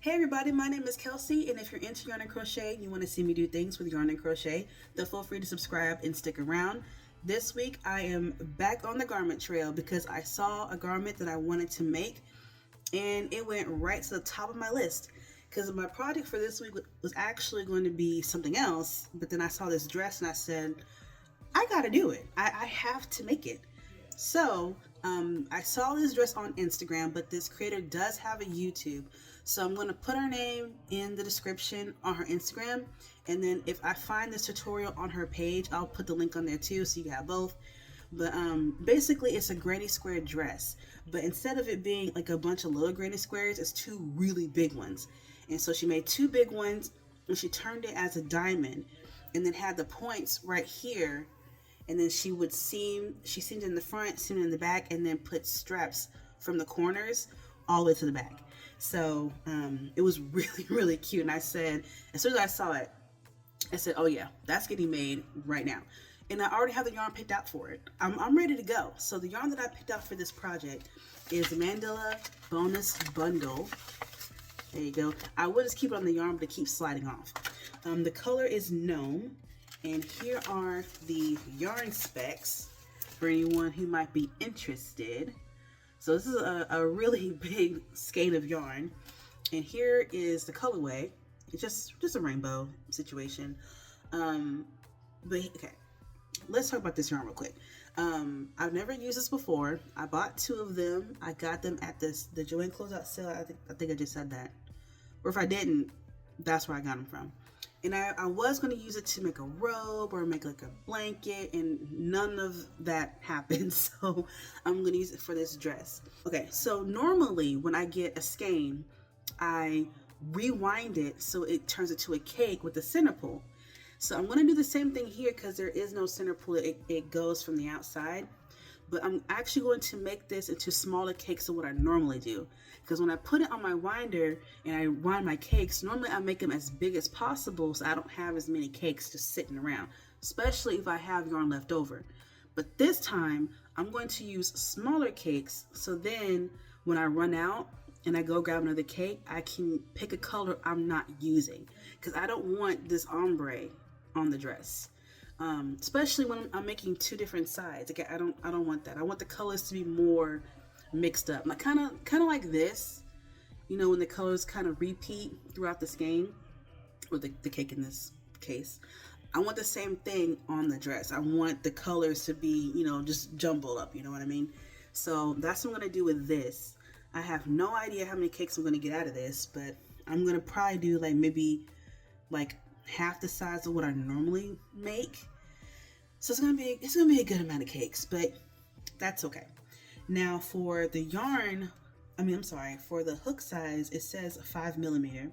Hey everybody, my name is Kelsey, and if you're into yarn and crochet and you want to see me do things with yarn and crochet, then feel free to subscribe and stick around. This week I am back on the garment trail because I saw a garment that I wanted to make and it went right to the top of my list because my project for this week was actually going to be something else, but then I saw this dress and I said, I gotta do it. I have to make it. So I saw this dress on Instagram, but this creator does have a YouTube. So I'm going to put her name in the description on her Instagram. And then if I find this tutorial on her page, I'll put the link on there too so you have both. But basically it's a granny square dress. But instead of it being like a bunch of little granny squares, it's two really big ones. And so she made two big ones and she turned it as a diamond and then had the points right here. And then she seamed in the front, seamed in the back, and then put straps from the corners all the way to the back. So it was really, really cute. And I said, as soon as I saw it, I said, oh yeah, that's getting made right now. And I already have the yarn picked out for it. I'm ready to go. So the yarn that I picked out for this project is Mandala Bonus Bundle. There you go. I will just keep it on the yarn, but it keeps sliding off. The color is Gnome. And here are the yarn specs for anyone who might be interested. So this is a really big skein of yarn. And here is the colorway. It's just a rainbow situation. But okay, let's talk about this yarn real quick. I've never used this before. I bought two of them. I got them at the Joann closeout sale. I think I just said that. Or if I didn't, that's where I got them from. And I was going to use it to make a robe or make like a blanket, and none of that happened. So I'm going to use it for this dress. Okay, so normally when I get a skein, I rewind it so it turns into a cake with a center pull. So I'm going to do the same thing here because there is no center pull. It goes from the outside. But I'm actually going to make this into smaller cakes than what I normally do. Because when I put it on my winder and I wind my cakes, normally I make them as big as possible so I don't have as many cakes just sitting around, especially if I have yarn left over. But this time, I'm going to use smaller cakes so then when I run out and I go grab another cake, I can pick a color I'm not using. Because I don't want this ombre on the dress. Especially when I'm making two different sides. Like I don't want that. I want the colors to be more mixed up. Like kind of like this, you know, when the colors kind of repeat throughout the skein, or the cake in this case. I want the same thing on the dress. I want the colors to be, you know, just jumbled up, you know what I mean? So that's what I'm gonna do with this. I have no idea how many cakes I'm gonna get out of this, but I'm gonna probably do like maybe like half the size of what I normally make. So it's gonna be a good amount of cakes, but that's okay. Now for the yarn, for the hook size, it says 5mm,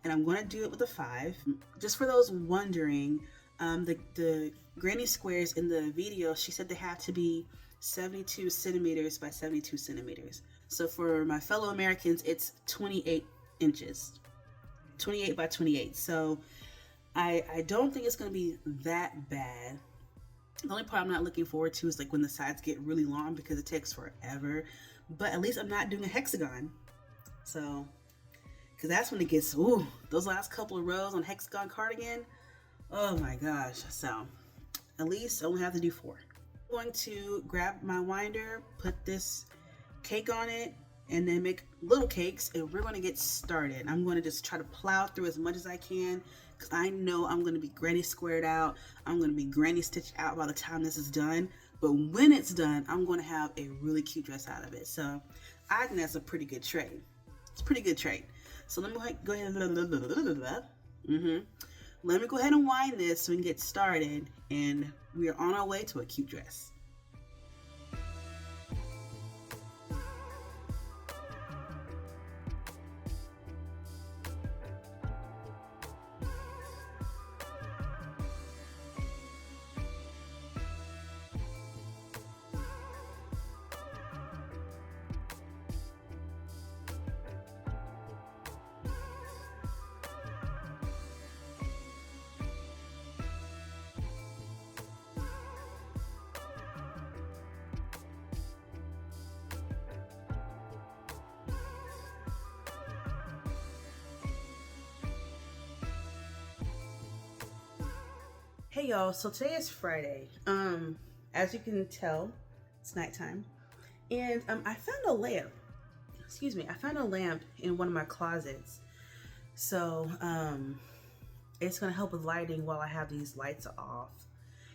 and I'm gonna do it with a 5. Just for those wondering, the granny squares in the video, she said they have to be 72 centimeters by 72 centimeters. So for my fellow Americans, it's 28 inches, 28 by 28. So I don't think it's gonna be that bad. The only part I'm not looking forward to is like when the sides get really long because it takes forever. But at least I'm not doing a hexagon. So, because that's when it gets, ooh, those last couple of rows on hexagon cardigan. Oh my gosh. So, at least I only have to do 4. I'm going to grab my winder, put this cake on it, and then make little cakes, and we're going to get started. I'm going to just try to plow through as much as I can because I know I'm going to be granny squared out. I'm going to be granny stitched out by the time this is done. But when it's done, I'm going to have a really cute dress out of it. So I think that's a pretty good trade. It's a pretty good trade. So let me go ahead and let me go ahead and wind this so we can get started, and we are on our way to a cute dress. Hey y'all, so today is Friday. As you can tell, it's nighttime. And I found a lamp. Excuse me, I found a lamp in one of my closets. So it's gonna help with lighting while I have these lights off.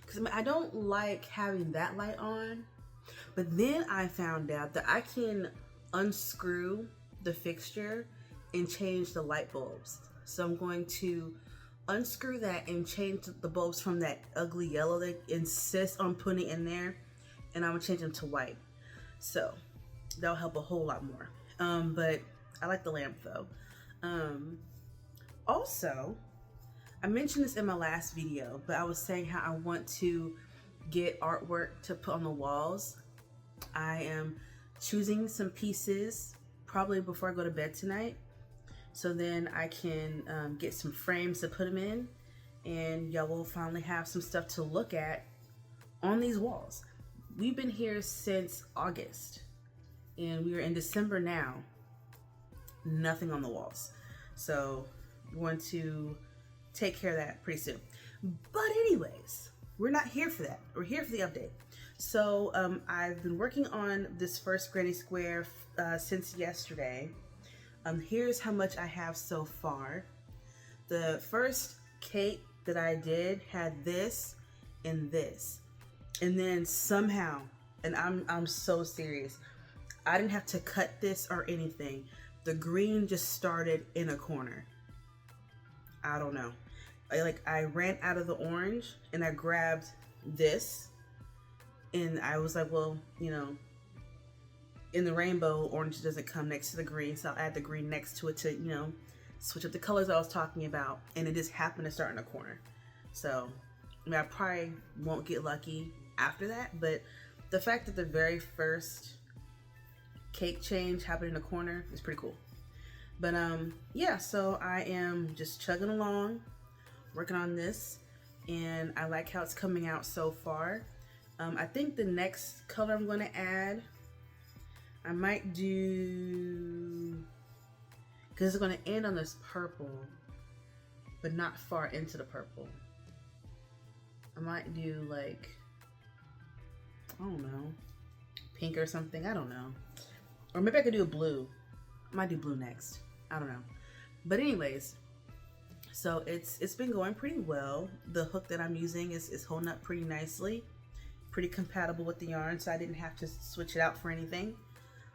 Because I don't like having that light on. But then I found out that I can unscrew the fixture and change the light bulbs. So I'm going to unscrew that and change the bulbs from that ugly yellow they insist on putting in there, and I'm gonna change them to white. So that'll help a whole lot more. But I like the lamp though. Also, I mentioned this in my last video, but I was saying how I want to get artwork to put on the walls. I am choosing some pieces probably before I go to bed tonight, so then I can get some frames to put them in, and y'all will finally have some stuff to look at on these walls. We've been here since August, and we are in December now. Nothing on the walls. So we're going to take care of that pretty soon. But anyways, we're not here for that. We're here for the update. So I've been working on this first granny square since yesterday. Here's how much I have so far. The first cake that I did had this and this. And then somehow, and I'm so serious, I didn't have to cut this or anything. The green just started in a corner. I don't know. I ran out of the orange and I grabbed this, and I was like, well, you know, in the rainbow, orange doesn't come next to the green, so I'll add the green next to it to, you know, switch up the colors I was talking about, and it just happened to start in a corner. So, I mean, I probably won't get lucky after that, but the fact that the very first cake change happened in a corner is pretty cool. But yeah, so I am just chugging along, working on this, and I like how it's coming out so far. I think the next color I'm going to add, I might do, because it's going to end on this purple, but not far into the purple. I might do like, I don't know, pink or something. I don't know. Or maybe I could do a blue. I might do blue next. I don't know. But anyways, so it's been going pretty well. The hook that I'm using is holding up pretty nicely. Pretty compatible with the yarn, so I didn't have to switch it out for anything.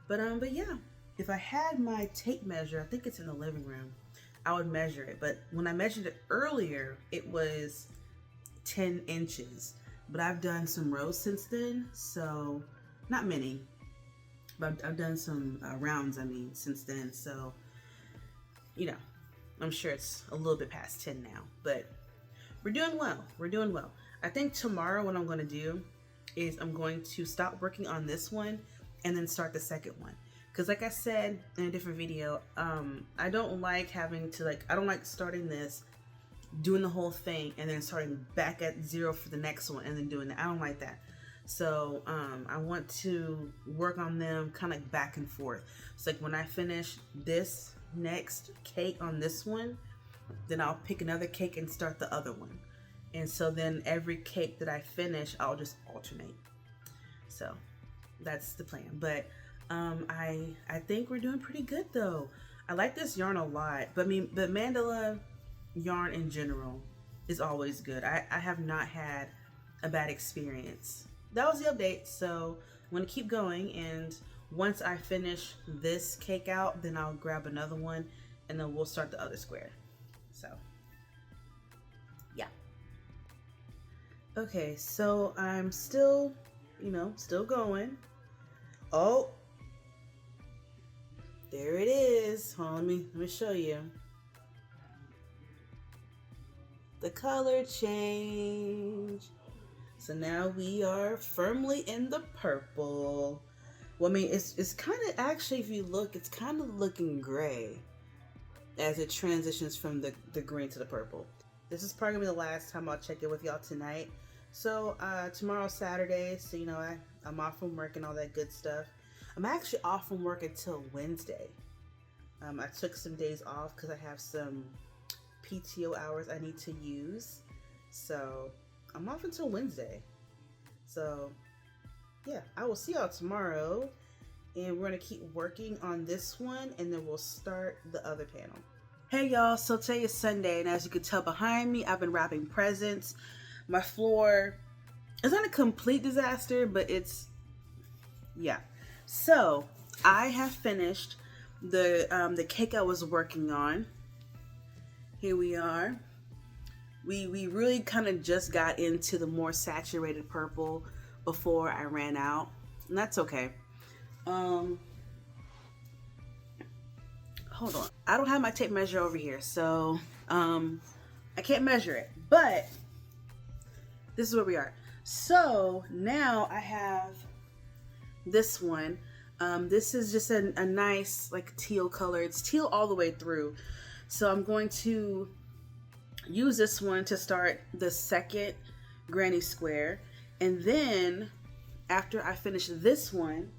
But yeah, if I had my tape measure, I think it's in the living room, I would measure it. But when I measured it earlier, it was 10 inches. But I've done some rows since then, so not many. But I've done some rounds, I mean, since then. So, you know, I'm sure it's a little bit past 10 now. But we're doing well. We're doing well. I think tomorrow what I'm going to do is I'm going to stop working on this one and then start the second one. Because like I said in a different video, I don't like having to, I don't like starting this, doing the whole thing, and then starting back at zero for the next one and then doing that. I don't like that. So I want to work on them kind of back and forth. So like when I finish this next cake on this one, then I'll pick another cake and start the other one. And so then every cake that I finish, I'll just alternate. So that's the plan. But I think we're doing pretty good though. I like this yarn a lot, but mandala yarn in general is always good. I have not had a bad experience. That was the update, so I'm gonna keep going, and once I finish this cake out, then I'll grab another one and then we'll start the other square. So yeah. Okay, so I'm still, still going. Oh, there it is. Hold on, let me show you. The color change. So now we are firmly in the purple. Well, I mean, it's kind of, actually, if you look, it's kind of looking gray as it transitions from the green to the purple. This is probably gonna be the last time I'll check in with y'all tonight. So tomorrow's Saturday, so I'm off from work and all that good stuff. I'm actually off from work until Wednesday. I took some days off because I have some PTO hours I need to use. So I'm off until Wednesday. So yeah, I will see y'all tomorrow, and we're gonna keep working on this one, and then we'll start the other panel. Hey y'all, so today is Sunday, and as you can tell behind me, I've been wrapping presents. My floor is not a complete disaster, but it's, yeah. So I have finished the cake I was working on. Here we are. We really kind of just got into the more saturated purple before I ran out, and that's okay. Hold on. I don't have my tape measure over here, so I can't measure it, but this is where we are. So now I have this one. This is just a nice like teal color. It's teal all the way through. So I'm going to use this one to start the second granny square. And then after I finish this one,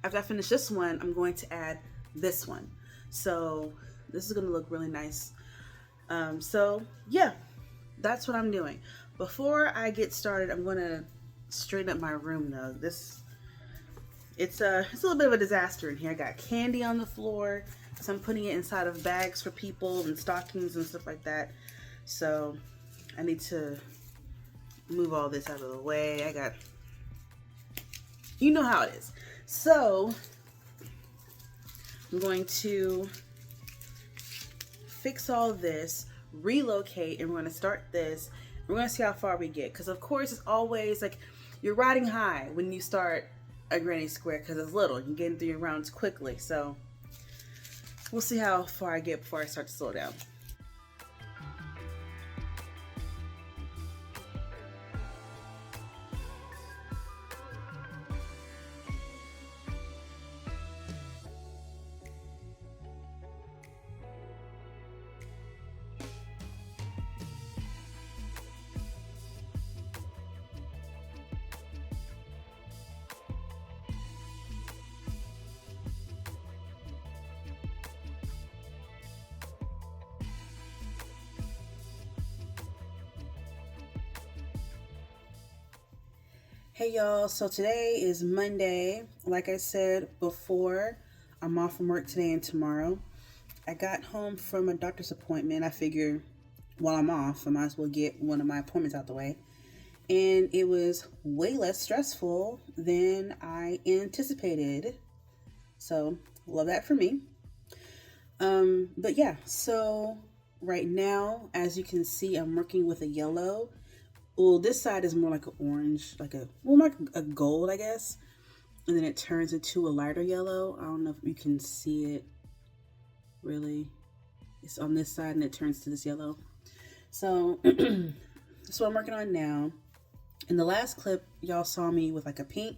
I'm going to add this one. So this is going to look really nice. So yeah, that's what I'm doing. Before I get started, I'm going to straighten up my room though. It's a little bit of a disaster in here. I got candy on the floor, so I'm putting it inside of bags for people and stockings and stuff like that. So I need to move all this out of the way. You know how it is. So I'm going to fix all this, relocate, and we're going to start this. We're going to see how far we get, because of course it's always like you're riding high when you start a granny square, because it's little. You're getting through your rounds quickly. So we'll see how far I get before I start to slow down. Hey y'all, so today is Monday. Like I said before, I'm off from work today and tomorrow. I got home from a doctor's appointment. I figure while I'm off, I might as well get one of my appointments out the way. And it was way less stressful than I anticipated. So, love that for me. But yeah, so right now, as you can see, I'm working with a yellow. Well, this side is more like an orange, more like a gold, I guess. And then it turns into a lighter yellow. I don't know if you can see it really. It's on this side and it turns to this yellow. So that's what I'm working on now. In the last clip, y'all saw me with like a pink,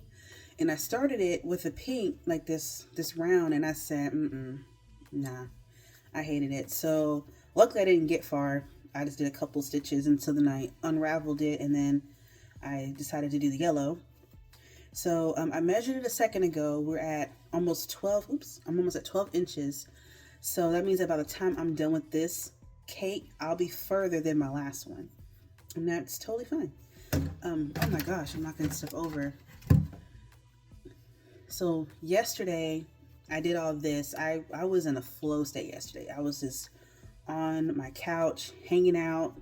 and I started it with a pink like this round, and I said, nah, I hated it. So luckily I didn't get far. I just did a couple stitches until then I unraveled it, and then I decided to do the yellow. So I measured it a second ago. We're at almost 12. I'm almost at 12 inches. So that means that by the time I'm done with this cake, I'll be further than my last one, and that's totally fine. Oh my gosh, I'm knocking stuff over. So yesterday I did all this. I was in a flow state yesterday. I was just on my couch, hanging out,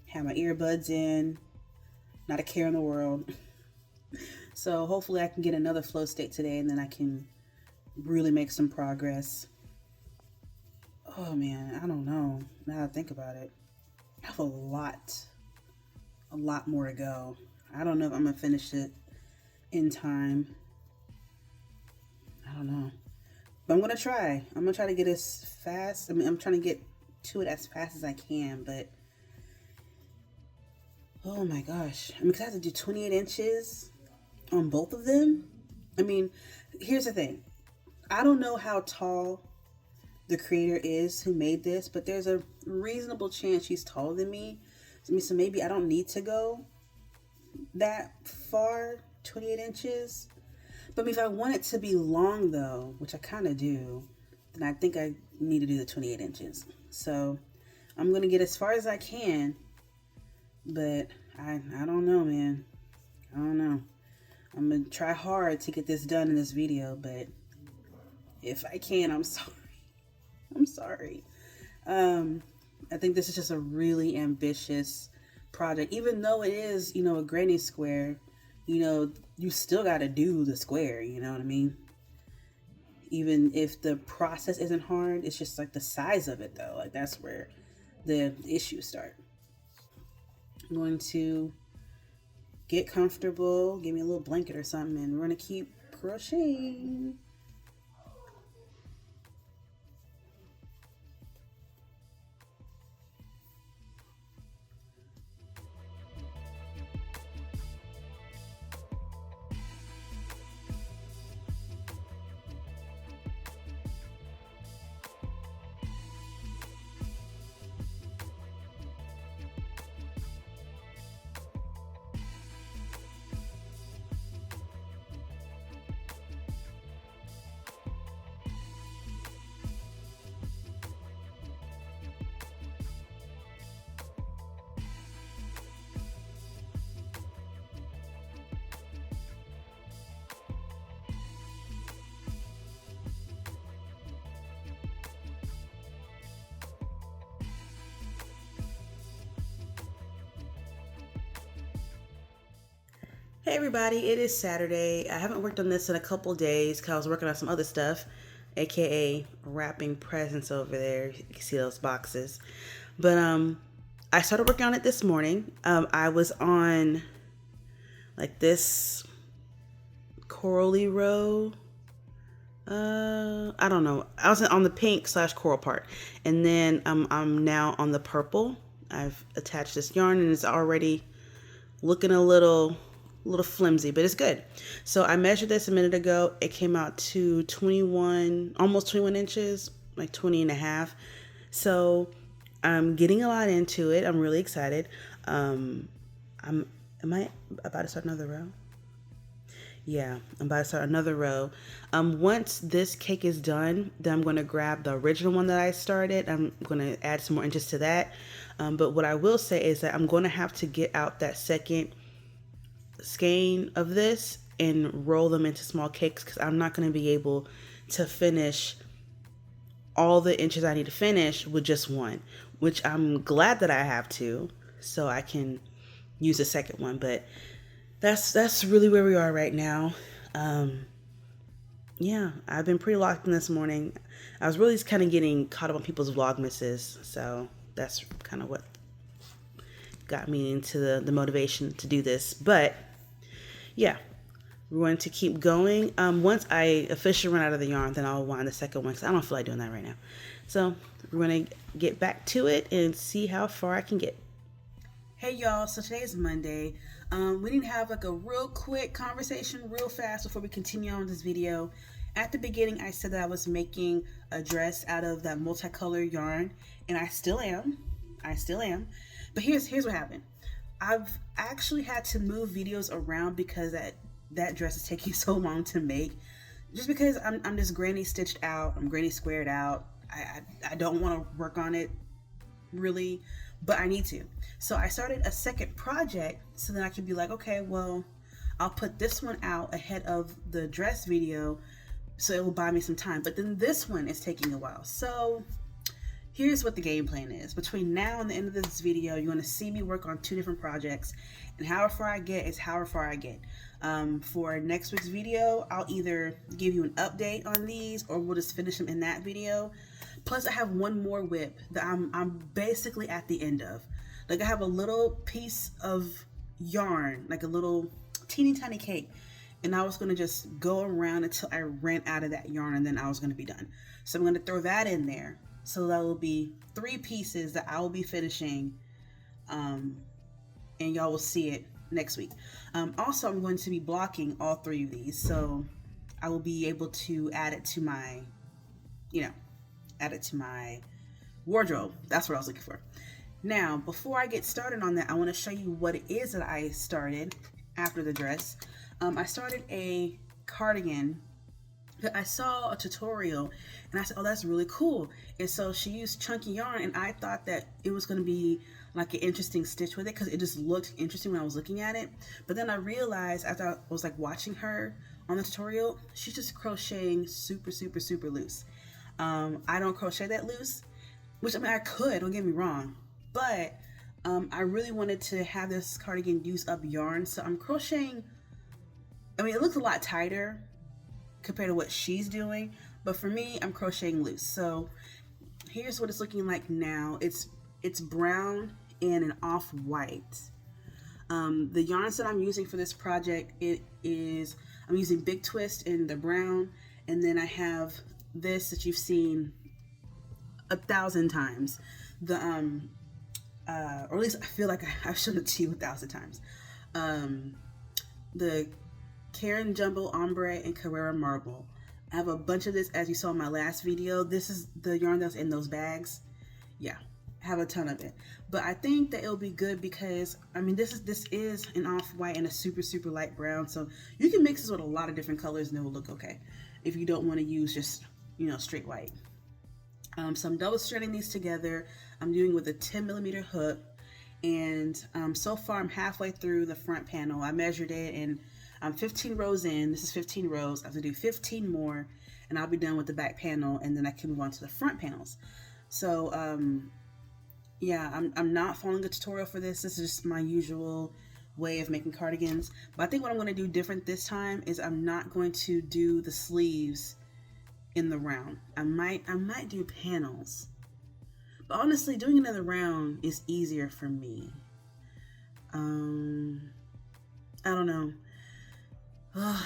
had my earbuds in, not a care in the world. So hopefully I can get another flow state today, and then I can really make some progress. Oh man, I don't know. Now that I think about it, I have a lot more to go. I don't know if I'm gonna finish it in time. I don't know, but I'm gonna try. I'm gonna try to get as fast. I'm trying to get to it as fast as I can, but oh my gosh, because I have to do 28 inches on both of them. Here's the thing. I don't know how tall the creator is who made this, but there's a reasonable chance she's taller than me. So maybe I don't need to go that far, 28 inches. But if I want it to be long though, which I kind of do, then I think I need to do the 28 inches. So I'm going to get as far as I can But I don't know, man. I don't know. I'm gonna try hard to get this done in this video, but if I can, I'm sorry. I'm sorry. I think this is just a really ambitious project. Even though it is, a granny square, you still got to do the square, you know what I mean? Even if the process isn't hard, it's just like the size of it, though. Like, that's where the issues start. I'm going to get comfortable, give me a little blanket or something, and we're going to keep crocheting. Hey everybody, it is Saturday. I haven't worked on this in a couple days because I was working on some other stuff, aka wrapping presents over there. You can see those boxes. But I started working on it this morning. I was on like this corally row. I don't know. I was on the pink / coral part, and then I'm now on the purple. I've attached this yarn and it's already looking a little flimsy, but it's good. So I measured this a minute ago. It came out to 21, almost 21 inches, like 20 and a half. So I'm getting a lot into it. I'm really excited. Am I about to start another row? Yeah, I'm about to start another row. Once this cake is done, then I'm going to grab the original one that I started. I'm going to add some more inches to that. But what I will say is that I'm going to have to get out that second skein of this and roll them into small cakes because I'm not going to be able to finish all the inches I need to finish with just one, which I'm glad that I have to, so I can use the second one. But that's really where we are right now. Yeah, I've been pretty locked in this morning. I was really kind of getting caught up on people's vlogmases, so that's kind of what got me into the motivation to do this. But yeah, we're going to keep going. Once I officially run out of the yarn, then I'll wind the second one because I don't feel like doing that right now. So we're going to get back to it and see how far I can get. Hey y'all, so today is Monday. We need to have like a real quick conversation real fast before we continue on with this video. At the beginning, I said that I was making a dress out of that multicolored yarn, and I still am. But here's what happened. I've actually had to move videos around because that dress is taking so long to make. Just because I'm just granny stitched out, I'm granny squared out. I don't want to work on it really, but I need to. So I started a second project so that I can be like, okay, well, I'll put this one out ahead of the dress video so it will buy me some time. But then this one is taking a while. So here's what the game plan is. Between now and the end of this video, you're going to see me work on 2 different projects, and however far I get is however far I get. For next week's video, I'll either give you an update on these or we'll just finish them in that video. Plus, I have one more whip that I'm basically at the end of. Like, I have a little piece of yarn, like a little teeny tiny cake, and I was going to just go around until I ran out of that yarn, and then I was going to be done. So I'm going to throw that in there. So that will be 3 pieces that I will be finishing, and y'all will see it next week. Also, I'm going to be blocking all 3 of these, so I will be able to add it to my, wardrobe. That's what I was looking for. Now, before I get started on that, I want to show you what it is that I started after the dress. I started a cardigan I saw a tutorial and I said, oh, that's really cool. And so she used chunky yarn, and I thought that it was going to be like an interesting stitch with it because it just looked interesting when I was looking at it. But then I realized after I was like watching her on the tutorial, she's just crocheting super, super, super loose. I don't crochet that loose, which I mean, I could, don't get me wrong, but I really wanted to have this cardigan use up yarn. So I'm crocheting, I mean, it looks a lot tighter compared to what she's doing, but for me, I'm crocheting loose. So here's what it's looking like now. It's brown and an off-white. The yarns that I'm using for this project, I'm using Big Twist in the brown, and then I have this that you've seen 1,000 times. Or at least I feel like I've shown it to you 1,000 times. The Caron Jumbo Ombre and Carrera Marble. I have a bunch of this, as you saw in my last video. This is the yarn that's in those bags. Yeah, I have a ton of it. But I think that it'll be good because, I mean, this is an off-white and a super, super light brown. So you can mix this with a lot of different colors and it will look okay if you don't want to use just, you know, straight white. So I'm double threading these together. I'm doing with a 10mm hook. And so far I'm halfway through the front panel. I measured it and I'm 15 rows in. This is 15 rows. I have to do 15 more and I'll be done with the back panel, and then I can move on to the front panels. So yeah, I'm not following a tutorial for this. This is just my usual way of making cardigans. But I think what I'm going to do different this time is I'm not going to do the sleeves in the round. I might do panels. But honestly, doing another round is easier for me. I don't know.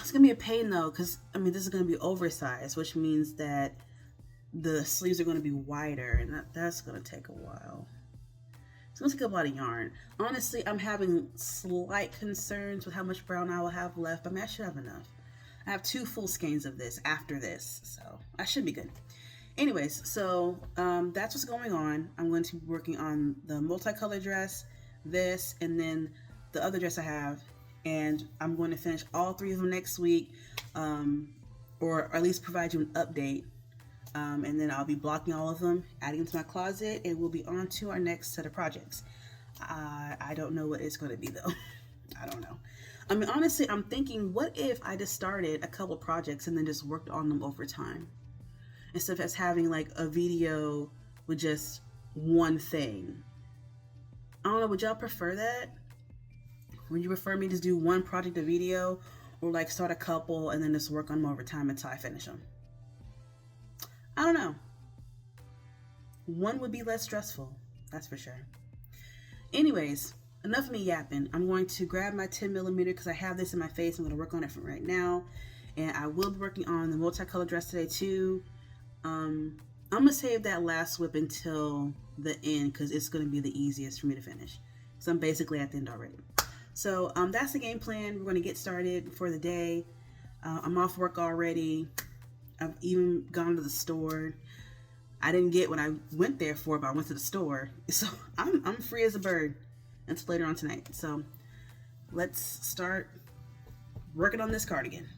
It's gonna be a pain though, because I mean this is gonna be oversized, which means that the sleeves are gonna be wider, and that's gonna take a while. It's gonna take a lot of yarn. Honestly, I'm having slight concerns with how much brown I will have left, but I mean I should have enough. I have 2 full skeins of this after this, so I should be good. Anyways, so that's what's going on. I'm going to be working on the multicolor dress, this, and then the other dress I have. And I'm going to finish all 3 of them next week, or at least provide you an update. And then I'll be blocking all of them, adding them to my closet, and we'll be on to our next set of projects. I don't know what it's going to be though. I don't know. I mean, honestly, I'm thinking, what if I just started a couple projects and then just worked on them over time? Instead of us having like a video with just one thing. I don't know, would y'all prefer that? Would you prefer me to do one project a video, or like start a couple and then just work on them over time until I finish them? I don't know. One would be less stressful, that's for sure. Anyways, enough of me yapping. I'm going to grab my 10mm because I have this in my face. I'm going to work on it from right now. And I will be working on the multicolored dress today too. I'm going to save that last whip until the end because it's going to be the easiest for me to finish. So I'm basically at the end already. So that's the game plan. We're going to get started for the day. I'm off work already. I've even gone to the store. I didn't get what I went there for, but I went to the store. So I'm free as a bird until later on tonight. So let's start working on this cardigan.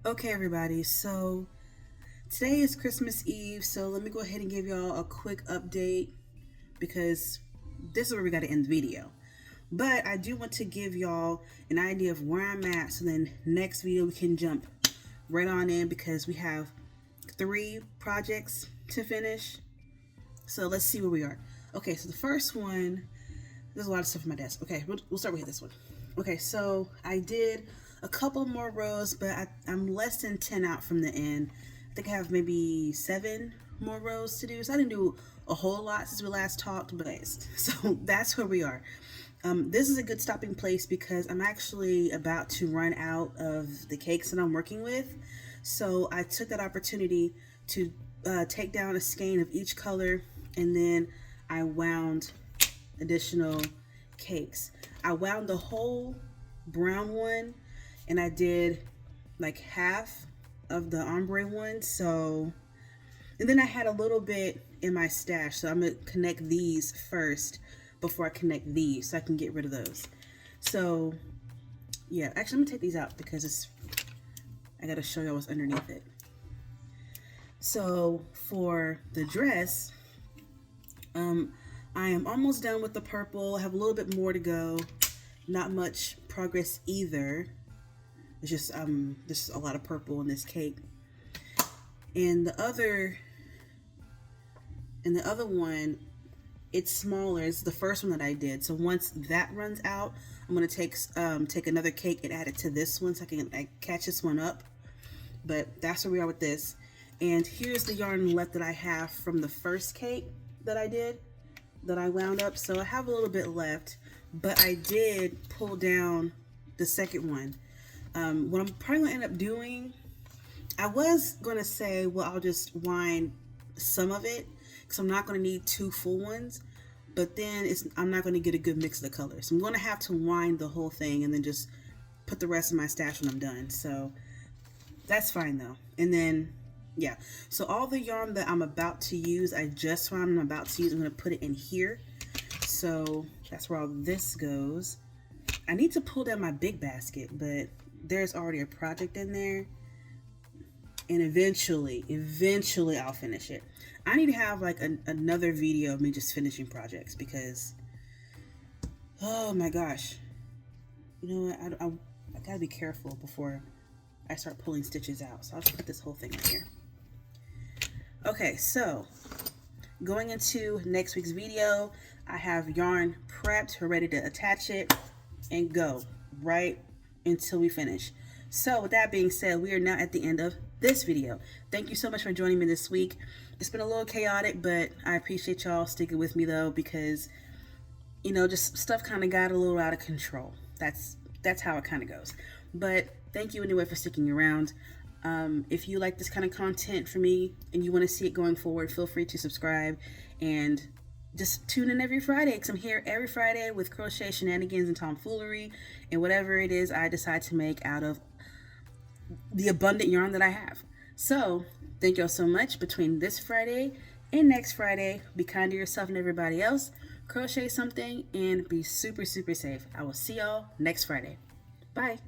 Okay, everybody, so today is Christmas Eve, so let me go ahead and give y'all a quick update because this is where we got to end the video. But I do want to give y'all an idea of where I'm at, so then next video we can jump right on in because we have 3 projects to finish. So let's see where we are. Okay, so the first one, there's a lot of stuff on my desk. Okay, we'll start with this one. Okay, so I did a couple more rows, but I'm less than 10 out from the end. I think I have maybe 7 more rows to do. So I didn't do a whole lot since we last talked, but so that's where we are. This is a good stopping place because I'm actually about to run out of the cakes that I'm working with. So I took that opportunity to take down a skein of each color, and then I wound additional cakes. I wound the whole brown one, and I did like half of the ombre one. So, and then I had a little bit in my stash, so I'm gonna connect these first before I connect these, so I can get rid of those. So yeah, actually I'm gonna take these out because I gotta show y'all what's underneath it. So for the dress, I am almost done with the purple. I have a little bit more to go. Not much progress either. It's just there's a lot of purple in this cake. And the other one, it's smaller. It's the first one that I did. So once that runs out, I'm gonna take another cake and add it to this one so I can catch this one up. But that's where we are with this. And here's the yarn left that I have from the first cake that I did, that I wound up. So I have a little bit left, but I did pull down the second one. What I'm probably gonna end up doing, I was gonna say, well, I'll just wind some of it because I'm not gonna need 2 full ones, but then I'm not gonna get a good mix of the colors. So I'm gonna have to wind the whole thing and then just put the rest of my stash when I'm done. So that's fine though. And then yeah, so all the yarn that I'm about to use, I just found I'm about to use, I'm gonna put it in here. So that's where all this goes. I need to pull down my big basket, but there's already a project in there. And eventually I'll finish it. I need to have like another video of me just finishing projects because, oh my gosh. You know what, I gotta be careful before I start pulling stitches out. So I'll just put this whole thing right here. Okay, so going into next week's video, I have yarn prepped. We're ready to attach it and go right until we finish. So with that being said, we are now at the end of this video. Thank you so much for joining me this week. It's been a little chaotic, but I appreciate y'all sticking with me though, because you know, just stuff kind of got a little out of control. That's how it kind of goes. But thank you anyway for sticking around. If you like this kind of content for me and you want to see it going forward, feel free to subscribe and just tune in every Friday, because I'm here every Friday with crochet shenanigans and tomfoolery and whatever it is I decide to make out of the abundant yarn that I have. So thank y'all so much. Between this Friday and next Friday, be kind to yourself and everybody else, crochet something, and be super, super safe. I will see y'all next Friday. Bye.